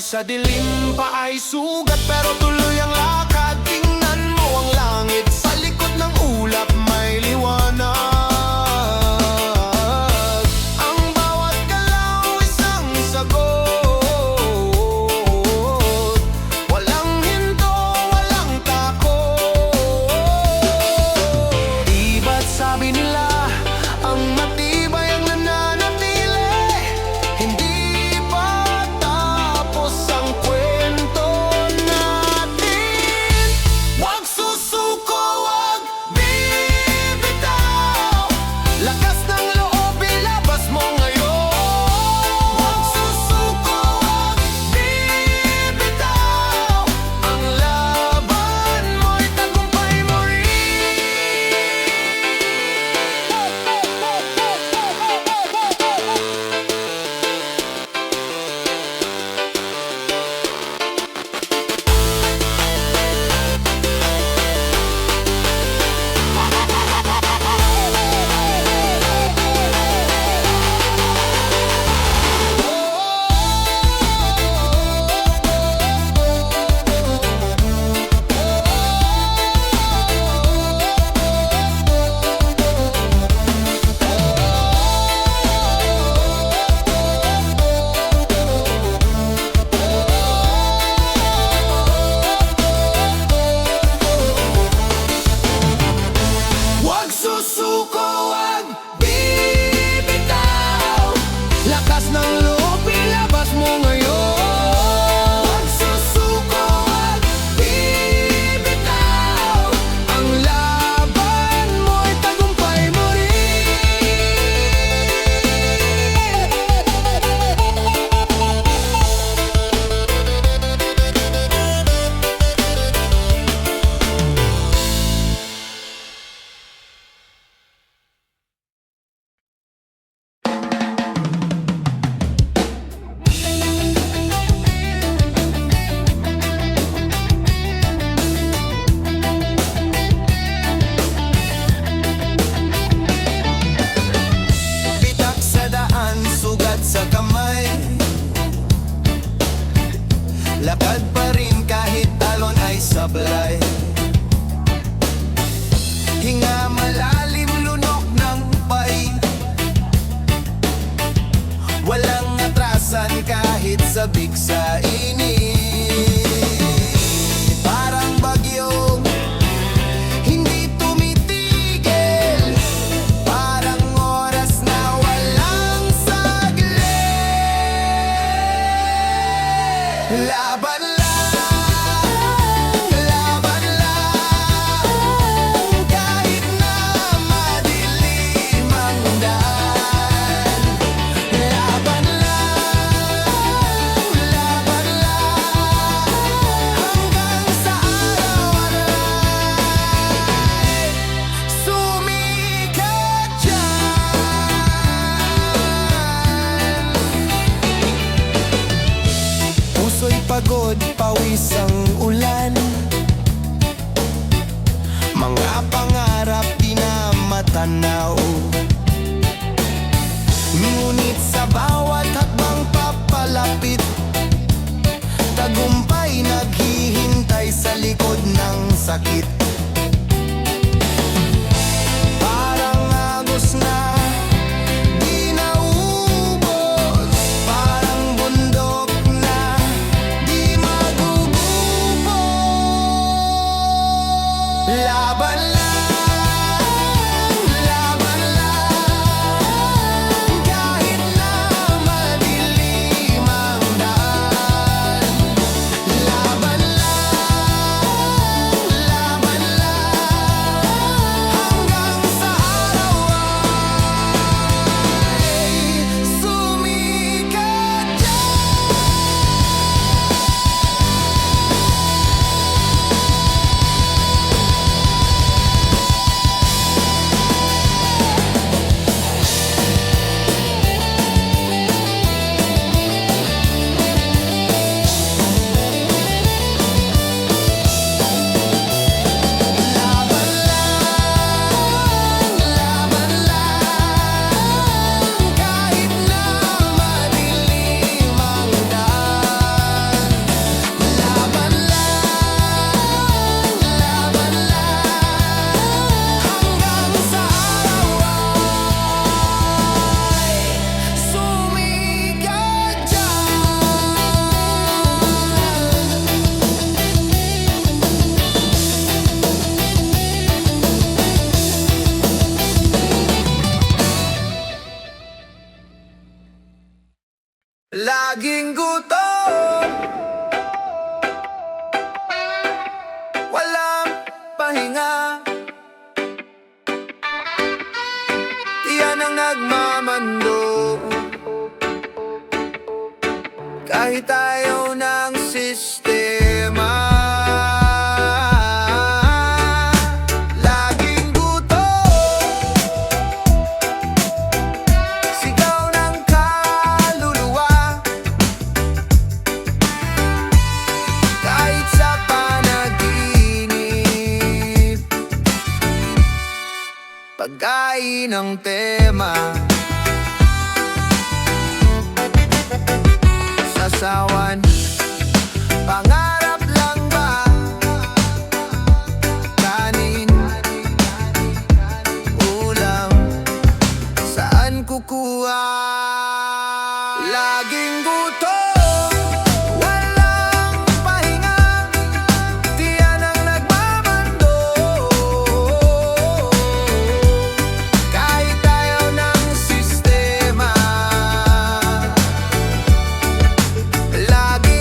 sa dilim pa ay sugat, pero tuloy ang lakad. Tingnan mo ang langit, sa likod ng ulap may liwanag. Ang bawat galaw isang sagot, walang hinto, walang takot. Di ba't sabi nila ang matibay ang nananatili? Hindi pa tapos ang kwento natin. Huwag susuko, huwag bibitaw, lakas ng loob ilabas mo ngayon. Huwag susuko, huwag bibitaw, ang laban mo'y tagumpay mo rin. Huwag susuko, huwag bibitaw, lakas ng loob ilabas mo ngayon. Huwag susuko, huwag bibitaw, ang laban mo'y tagumpay mo rin. Bitak sa daan, sugat sa kamay, lakad pa rin kahit talon ay sablay. Hinga malalim, lunok ng pay, walang atrasan kahit sabik sa init. Parang bagyong hindi tumitigil, parang oras na walang saglit. Laban lang, kahit na madilim ang daan. Laban lang, hanggang sa araw-aray sumikat dyan. Puso'y pagod, pawis ang ulan, mga pangarap di na matanaw. Ngunit sa bawat hakbang papalapit, tagumpay naghihintay sa likod ng sakit. Parang agos na di naubos, parang bundok na di magugupos. Laban lang, kahit na madilim ang daan. Laban lang, hanggang sa araw ay sumikat dyan. pahinga. Yan ang nagmamando, kahit ayaw ng sistema. Laging gutom, sigaw ng kaluluwa, kahit sa panaginip. Pagkain ang tema, sasawan, pangarap lang ba? Kanin, ulam, saan kukuha? Laging gutom, walang pahinga, tiyan ang nagmamando, kahit ayaw ng sistema. Lagi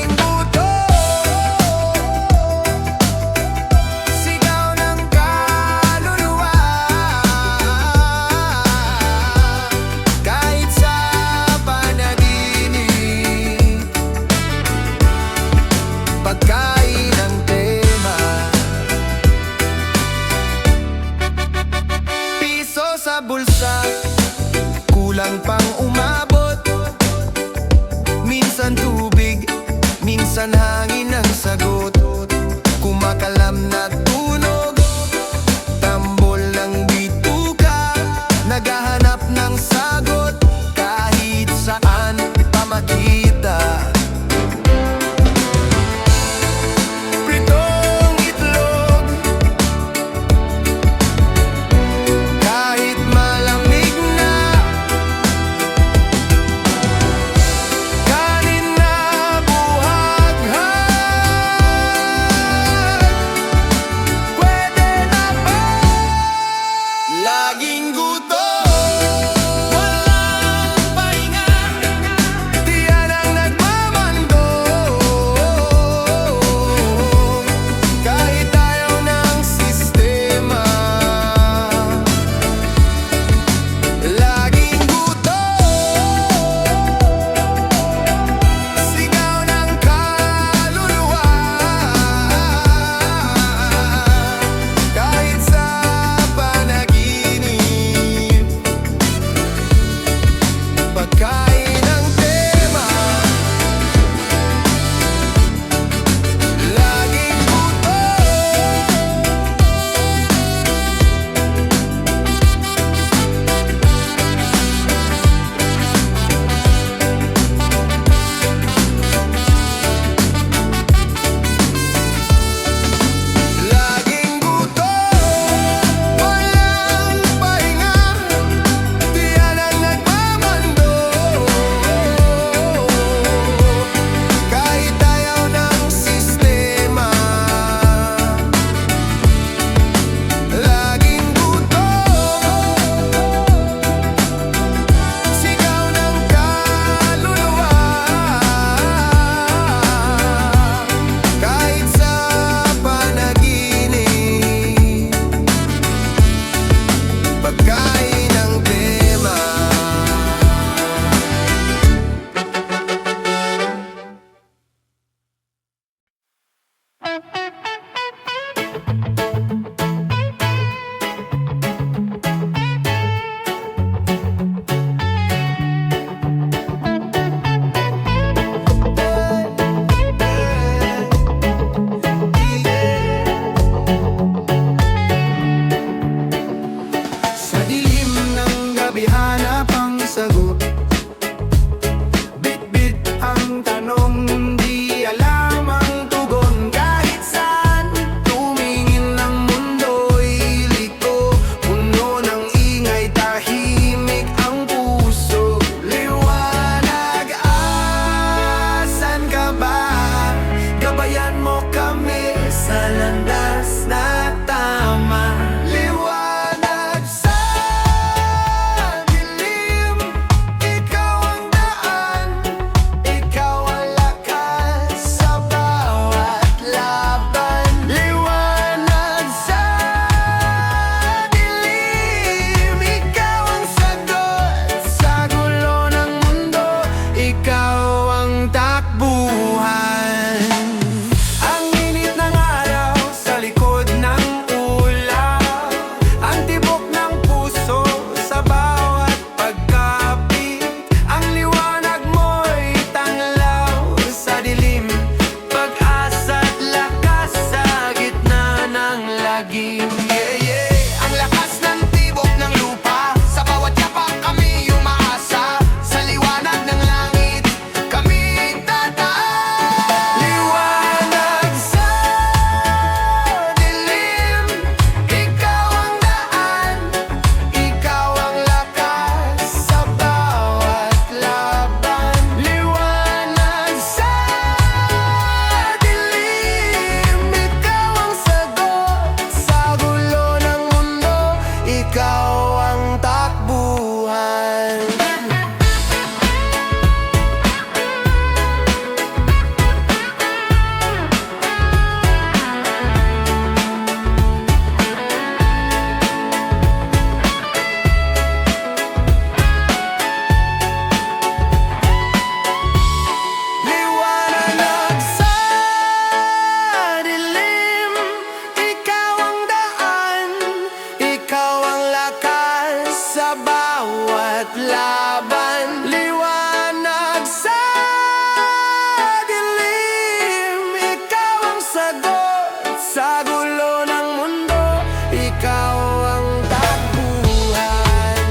Sa gulo ng mundo, ikaw ang takbuhan.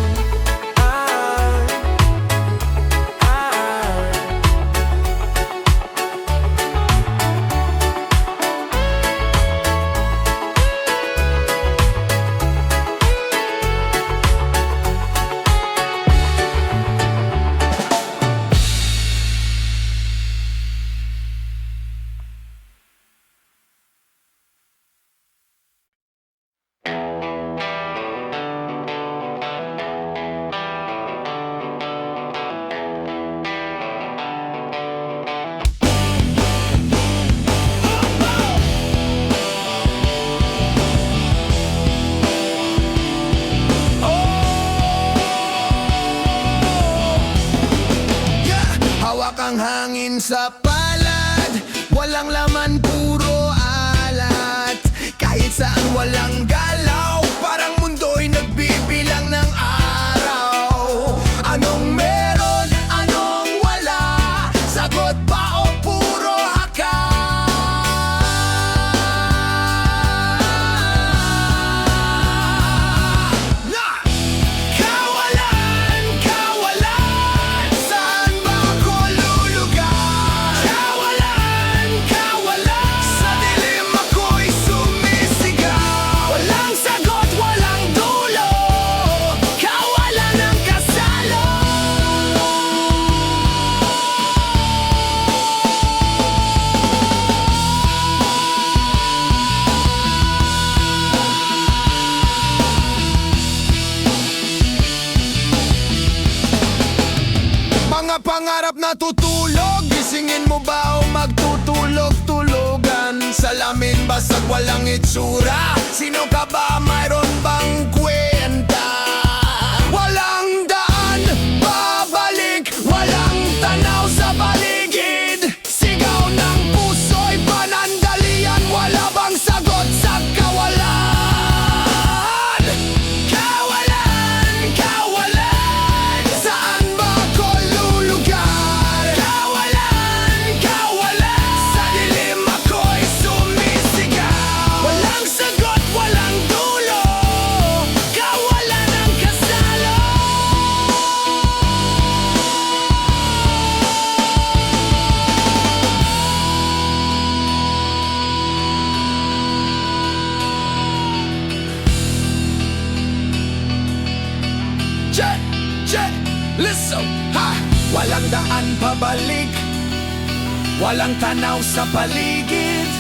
Hawak ang hangin sa palad, walang laman, puro alat. Kahit saan walang galaw, parang mundo'y nagbibilang ng araw. Anong meron, anong wala, sagot ba o puro haka? Na! Kawalan, kawalan, saan ba ako lulugar? Kawalan, kawalan, sa dilim ako'y sumisigaw. Walang sagot, walang dulo, kawalan ang kasalo. Mga pangarap na tutulog, gisingin mo ba o magtutulog-tulogan? Salamin basag walang itsura, sino ka ba, mayroon bang kwenta? Walang daan, babalik, walang tanaw sa paligid. Sigaw ng puso'y panandalian, wala bang sagot sa kawalan? Kawalan, kawalan, saan ba ako lulugar? Kawalan, kawalan, sa dilim ako'y sumisigaw. Walang sagot, walang dulo, kawalan ang kasalo. Check, check, listen, ha! Walang daan pabalik, walang tanaw sa paligid.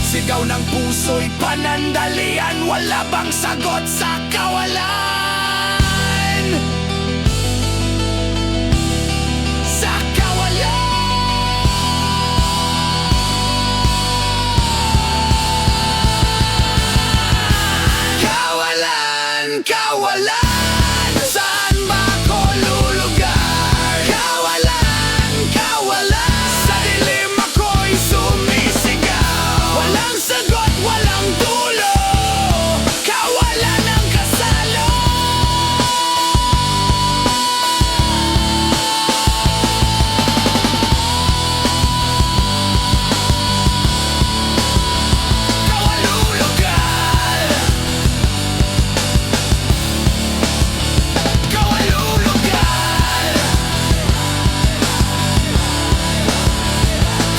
Sigaw ng puso'y panandalian, wala bang sagot sa kawalan? Sa kawalan! Kawalan, kawalan, saan ba ako lulugar? Kawalan, kawalan, sa dilim ako'y sumisigaw. Walang sagot, walang dulo, kawalan ang kasalo. Kawalulugar, kawalulugar,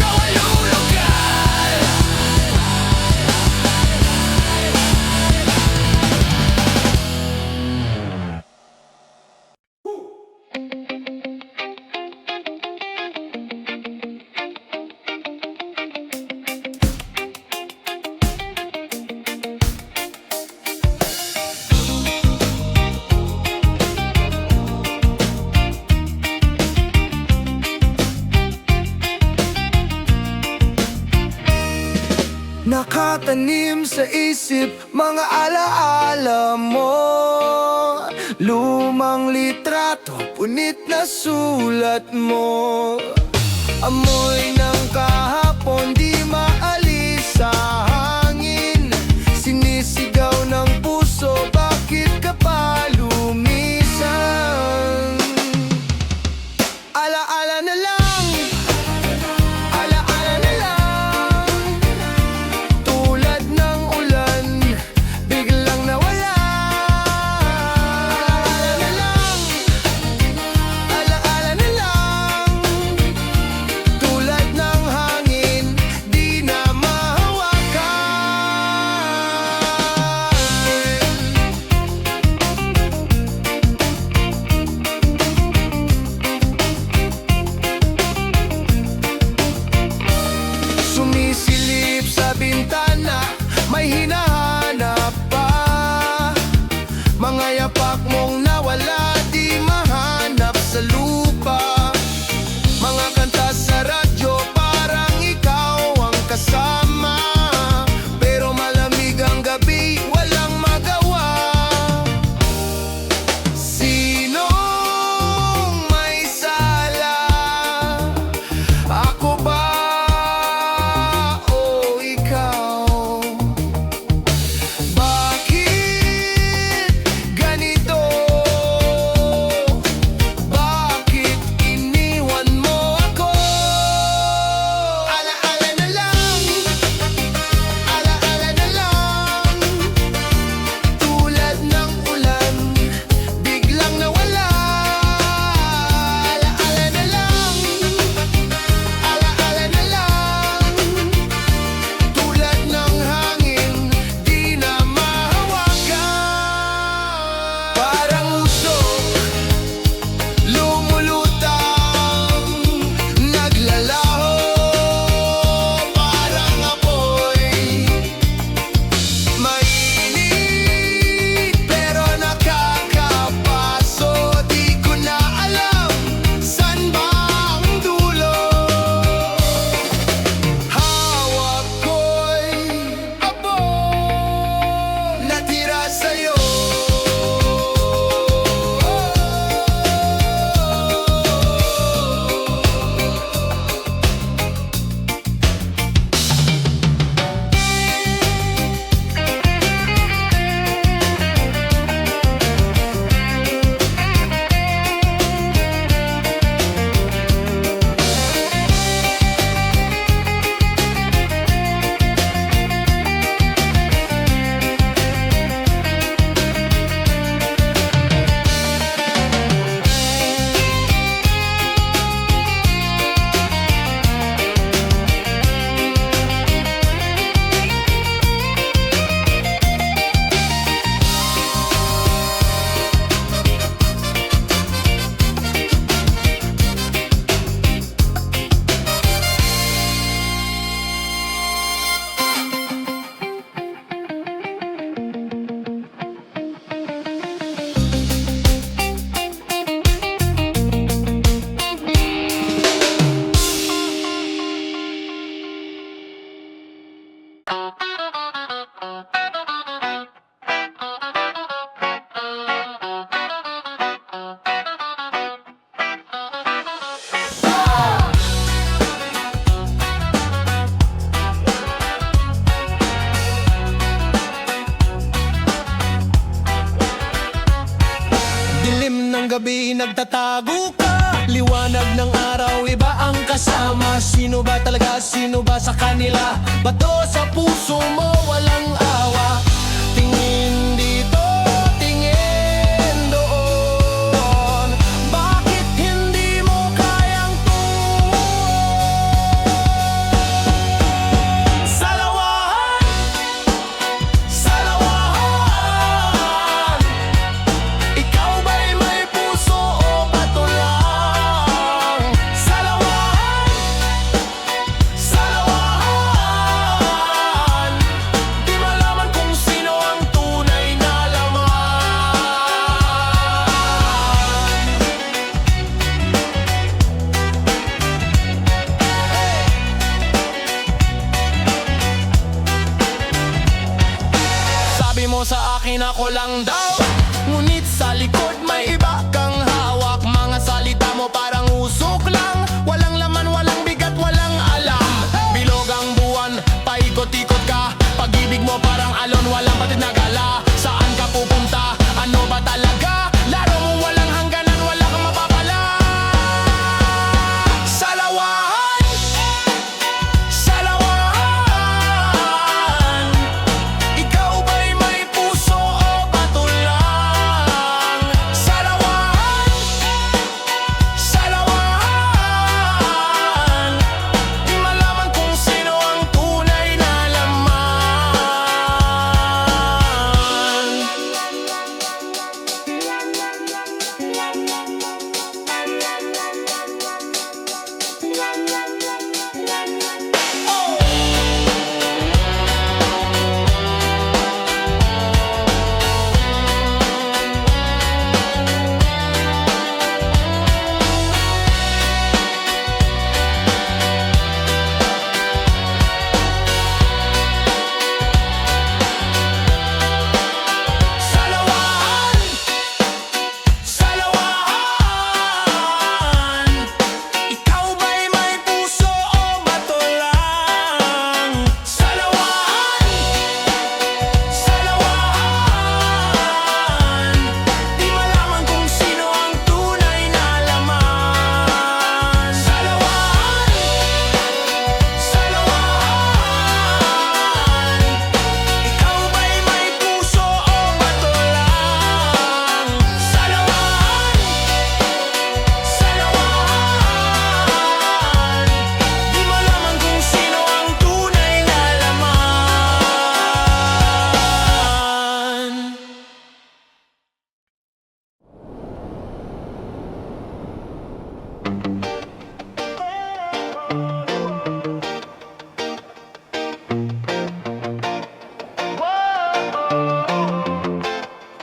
kawalulugar. Nakatanim sa isip mga alaala mo, lumang litrato, punit na sulat mo. Amoy ng kahapon di maalis sa hangin, sinisigaw ng puso, bakit ka pa lumisan? Alaala na lang, alaala na lang, tulad gabi nagtatago ka. Liwanag ng araw, iba ang kasama. Sino ba talaga, sino ba sa kanila? Bato sa puso mo, walang awa. Tingin dito, tingin doon. Bakit hindi mo kayang tumuon? Salawahan, salawahan. Ikaw ba'y may puso o bato lang? Salawahan, salawahan. Di malaman kung sino ang tunay na laman. Sabi mo sa akin ako lang daw, ngunit sa likod may iba kang hawak. Mga salita mo parang usok lang, walang laman, walang bigat, walang alam. Bilog ang buwan, paikot-ikot ka. Pag-ibig mo parang alon, walang patid na gala. Saan ka pupunta? Ano ba talaga? Laro mo walang hangganan, wala kang mapapala. Salawahan, salawahan. Ikaw ba'y may puso o bato lang? Salawahan, salawahan. Di malaman kung sino ang tunay na laman. Salawahan, salawahan. Ikaw ba'y may puso o bato lang? Salawahan, salawahan. Di malaman kung sino ang tunay na laman. Salawahan, salawahan. Ikaw ba'y may puso o bato lang? Salawahan, salawahan. Di malaman kung sino ang tunay na laman.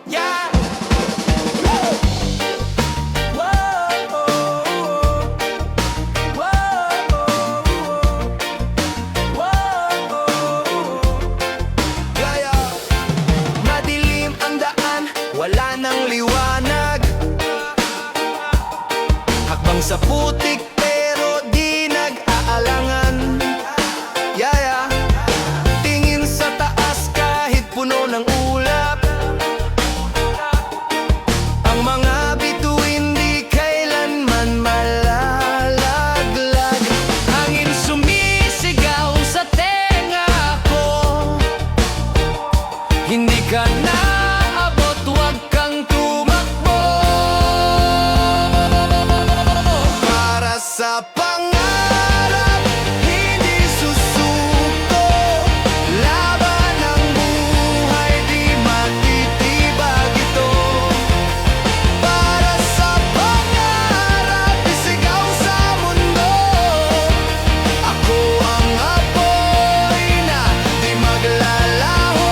Yeah. Madilim ang daan, wala nang liwanag. Hakbang sa putik pero di nag-aalangan. Tingin sa taas kahit puno ng ulap. Ang mga bituin di kailanman malalaglag. Hangin sumisigaw sa tenga ko. Hindi ka naabot, wag kang tumakbo. Para sa pangarap, hindi susuko. Laban ng buhay, di matitibag ito. Para sa pangarap, isigaw sa mundo. Ako ang apoy na di maglalaho.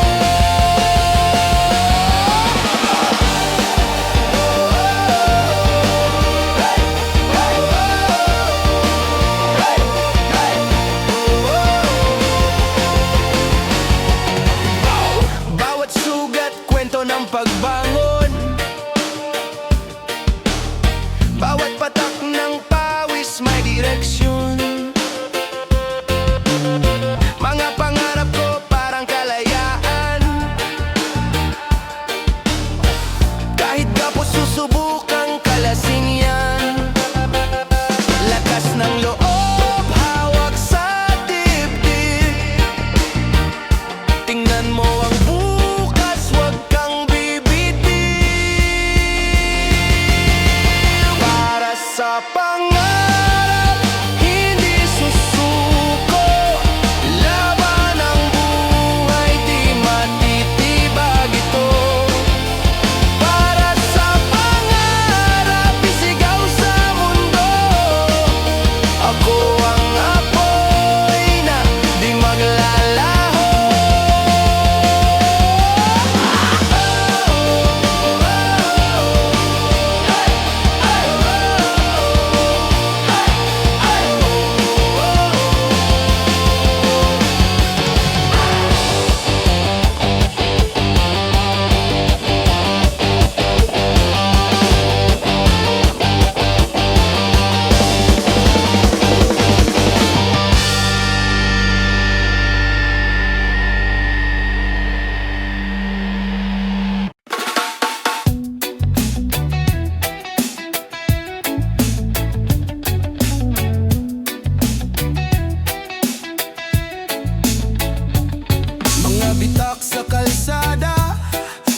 bitak sa kalsada,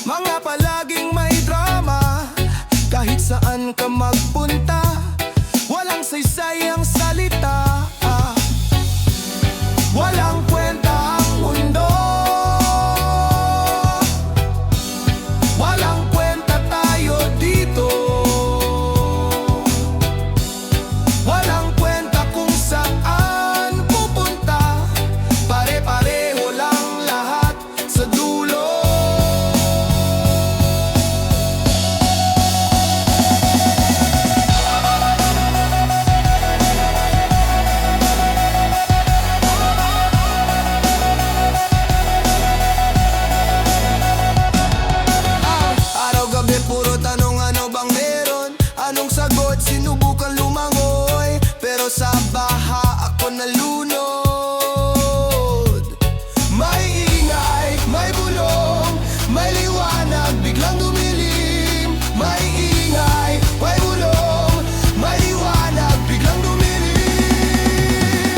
mga palaging may drama. Kahit saan ka magpunta, walang saysay ang salita. Walang kwenta ang mundo, walang kwenta tayo dito. Walang kwenta kung saan pupunta, pare-pareho lang lahat sa dulo. Araw-gabi puro tanong, ano bang meron? Anong sagot? Sinubukan lumangoy, pero sa baha ako nalunod. May ingay, may bulong, may liwanag, biglang dumilim. May ingay, may bulong, may liwanag, biglang dumilim.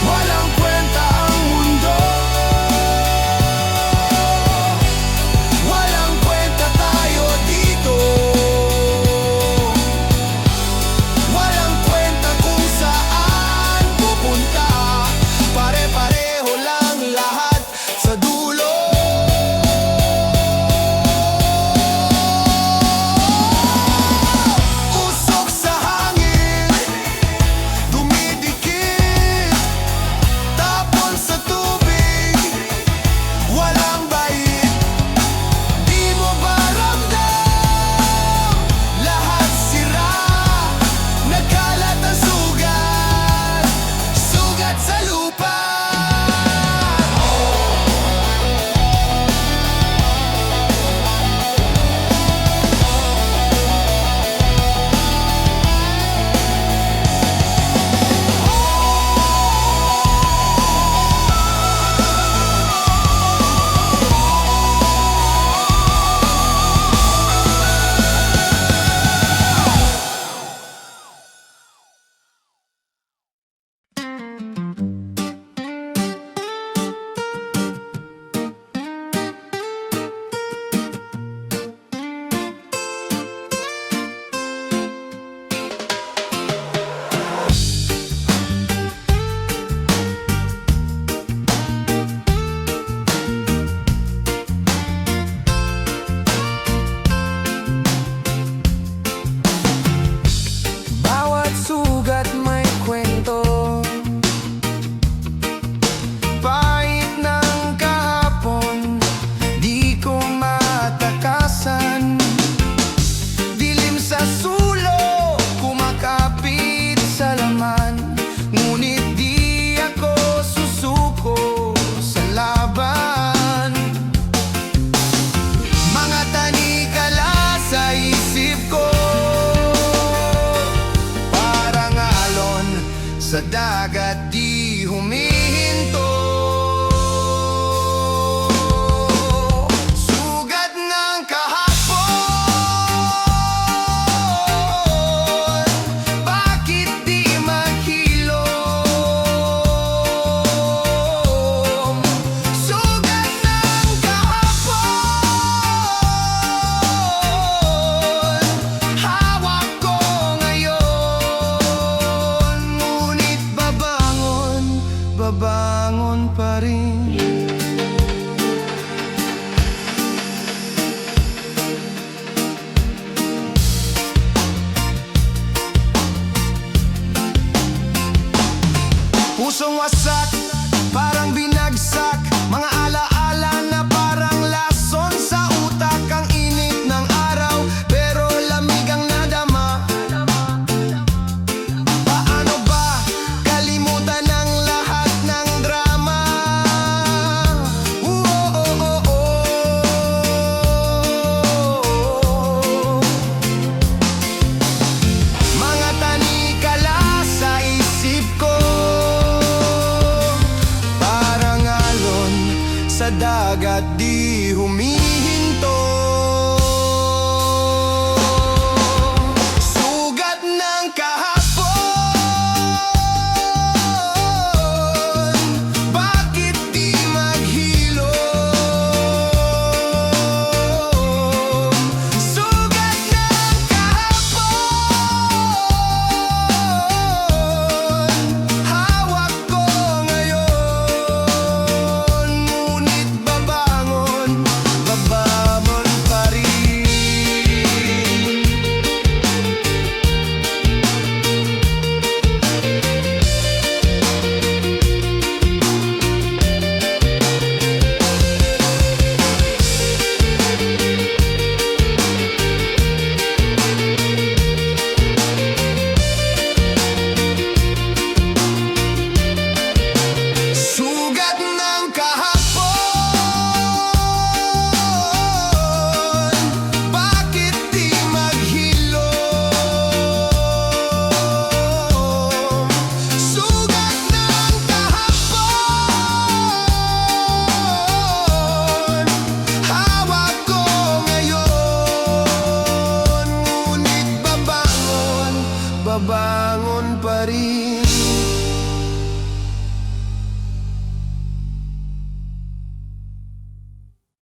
Walang kwenta ang mundo, walang kwenta tayo dito. Walang kwenta kung saan pupunta, pare-pareho lang lahat sa dulo. Usok sa hangin, dumidikit, tapon sa tubig, walang bait. Di mo ba ramdam? Lahat sira, nagkalat ang sugat, sugat sa lupa. Bawat sugat may kwento, pahit ng kahapon, di ko matakasan. Dilim sa sulo, kumakapit sa laman, ngunit di ako susuko sa laban. Mga tanikala sa isip ko, parang alon sa dagat di humihinto. Sugat ng kahapon, bakit di maghilom? Sugat ng kahapon, hawak ko ngayon, ngunit babangon, babangon pa rin. Pusong wasak, parang binagsak, mga alaala na parang lason sa utak. Ang init ng araw, pero lamig ang nadama. Paano ba kalimutan ang lahat ng drama? Mga tanikala sa isip ko, parang alon sa dagat di humihinto.